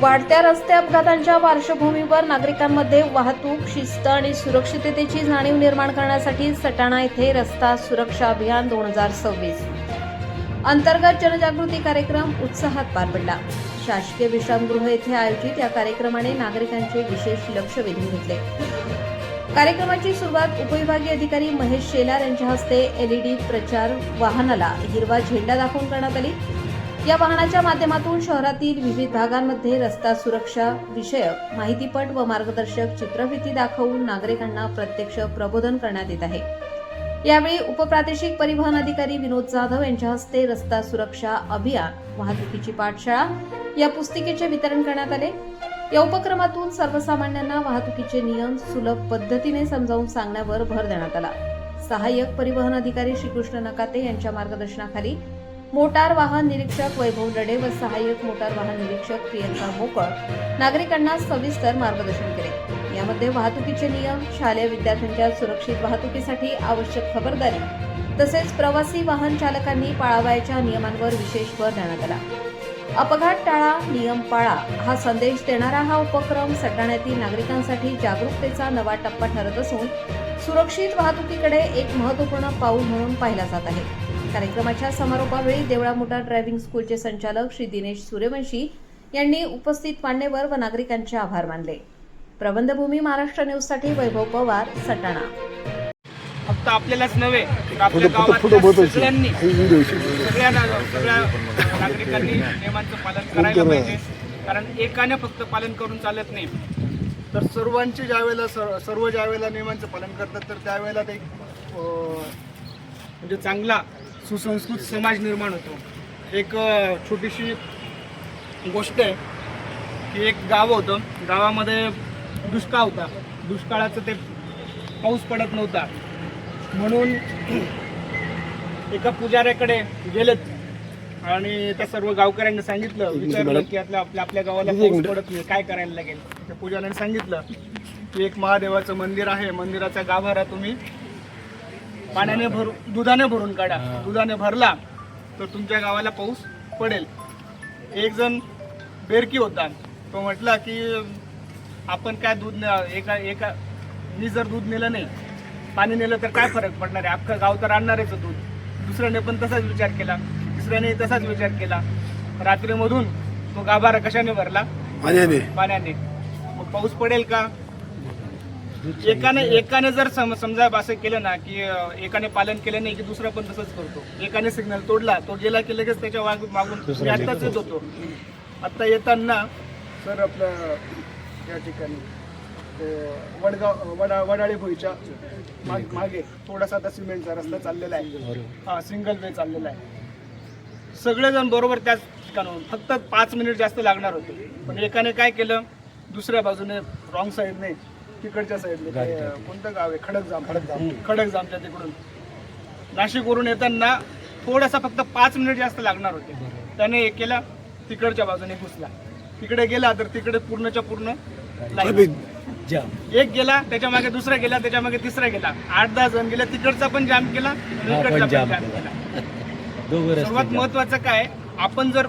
वाढत्या रस्ते अपघातांच्या पार्श्वभूमीवर नागरिकांमध्ये वाहतूक शिस्त आणि सुरक्षिततेची जाणीव निर्माण करण्यासाठी सटाणा येथे रस्ता सुरक्षा अभियान 2026 अंतर्गत जनजागृती कार्यक्रम उत्साहात पार पडला। शासकीय विश्रामगृह येथे आयोजित या कार्यक्रमाने नागरिकांचे विशेष लक्ष वेधून घेतले। कार्यक्रमाची सुरुवात उपविभागीय अधिकारी महेश शेलार यांच्या हस्ते एलईडी प्रचार वाहनाला हिरवा झेंडा दाखवून करण्यात आली। या वाहनाच्या माध्यमातून शहरातील विविध भागांमध्ये रस्ता सुरक्षा विषयक माहितीपट व मार्गदर्शक चित्रफिती दाखवून नागरिकांना प्रत्यक्ष प्रबोधन करण्यात येत आहे। यावेळी उपप्रादेशिक परिवहन अधिकारी विनोद जाधव यांच्या हस्ते रस्ता सुरक्षा अभियान वाहतुकीची पाठशाळा या पुस्तिकेचे वितरण करण्यात आले। या उपक्रमातून सर्वसामान्यांना वाहतुकीचे नियम सुलभ पद्धतीने समजावून सांगण्यावर भर देण्यात आला। सहाय्यक परिवहन अधिकारी श्रीकृष्ण नकाते यांच्या मार्गदर्शनाखाली मोटार वाहन निरीक्षक वैभव लडे व सहाय्यक मोटार वाहन निरीक्षक प्रियंका मोकळ नागरिकांना सविस्तर मार्गदर्शन केले। यामध्ये वाहतुकीचे नियम, शालेय विद्यार्थ्यांच्या सुरक्षित वाहतुकीसाठी आवश्यक खबरदारी तसेच प्रवासी वाहन चालकांनी पाळावयाच्या नियमांवर विशेष भर देण्यात आला। अपघात टाळा, नियम पाळा हा संदेश देणारा हा उपक्रम सटाण्यातील नागरिकांसाठी जागरूकतेचा नवा टप्पा ठरत असून सुरक्षित वाहतुकीकडे एक महत्त्वपूर्ण पाऊल म्हणून पाहिला जात आहे। कार्यक्रमाच्या समारोपावेळी देवळा मोटार ड्रायव्हिंग स्कूलचे संचालक श्री दिनेश सूर्यवंशी यांनी उपस्थित मान्यवर व नागरिकांचे आभार मानले। प्रबंधभूमी महाराष्ट्र न्यूजसाठी वैभव पवार, सटाणा। फक्त आपल्यालाच नव्हे तर आपल्या गावातल्या सगळ्या नागरिकांनी नियमांचं पालन करायला पाहिजे। कारण एकाने फक्त पालन करून चालत नाही, तर सर्वांचे सर्व ज्यावेळेला नियमांचं पालन करतात तर त्यावेळेला ते म्हणजे चांगला सुसंस्कृत समाज निर्माण होतो। एक छोटीशी गोष्ट आहे की एक गाव होतं, गावामध्ये दुष्काळ होता। दुष्काळाचं ते पाऊस पडत नव्हता म्हणून एका पुजाऱ्याकडे गेलेत आणि त्या सर्व गावकऱ्यांनी सांगितलं, विचारलं की आपल्या गावाला पाऊस पडत नाही, काय करायला लागेल। त्या पुजाऱ्याने सांगितलं की एक महादेवाचं मंदिर आहे, मंदिराचा गाभारा तुम्ही पाण्याने दुधाने भरून काढा। दुधाने भरला तर तुमच्या गावाला पाऊस पडेल। एक जण बेरकी होता, तो म्हटला की आपण काय दूध मी जर दूध नेलं नाही, पाणी नेलं तर काय फरक पडणार आहे, अख्खं गाव तर आणणारच दूध। दुसऱ्याने पण तसाच विचार केला, तिसऱ्याने तसाच विचार केला। रात्रीमधून तो गाभारा कशाने भरला? पाण्याने। मग पाऊस पडेल का? एकाने जर समजा असं केलं ना की एकाने पालन केलं नाही की दुसरा पण तसंच करतो। एकाने सिग्नल तोडला, तो गेला की लगेच त्याच्या मागून आत्ताच येत होतो। आत्ता येताना सर आपलं या ठिकाणी वडाळी भुईच्या मागे थोडासा आता सिमेंटचा रस्ता चाललेला आहे, हा सिंगल वे चाललेला आहे। सगळेजण बरोबर त्याच ठिकाणाहून फक्त 5 मिनिट जास्त लागणार होते, पण एकाने काय केलं, दुसऱ्या बाजूने रॉंग साईडने तिकडच्या साईडने कोणतं गाव आहे, खडकजामच्या तिकडून नाशिकवरून येताना थोडासा फक्त 5 मिनिट जास्त लागणार होते। त्याने एक केला, तिकडच्या बाजूने घुसला, तिकडे गेला तर तिकडे पूर्णच्या पूर्ण एक गेला, त्याच्या मागे दुसरा गेला, त्याच्या मागे तिसरा गेला, 8-10 जण गेले, तिकडचा पण जाम केला, इकडचा पण जाम केला। सर्वात महत्वाचं काय, आपण जर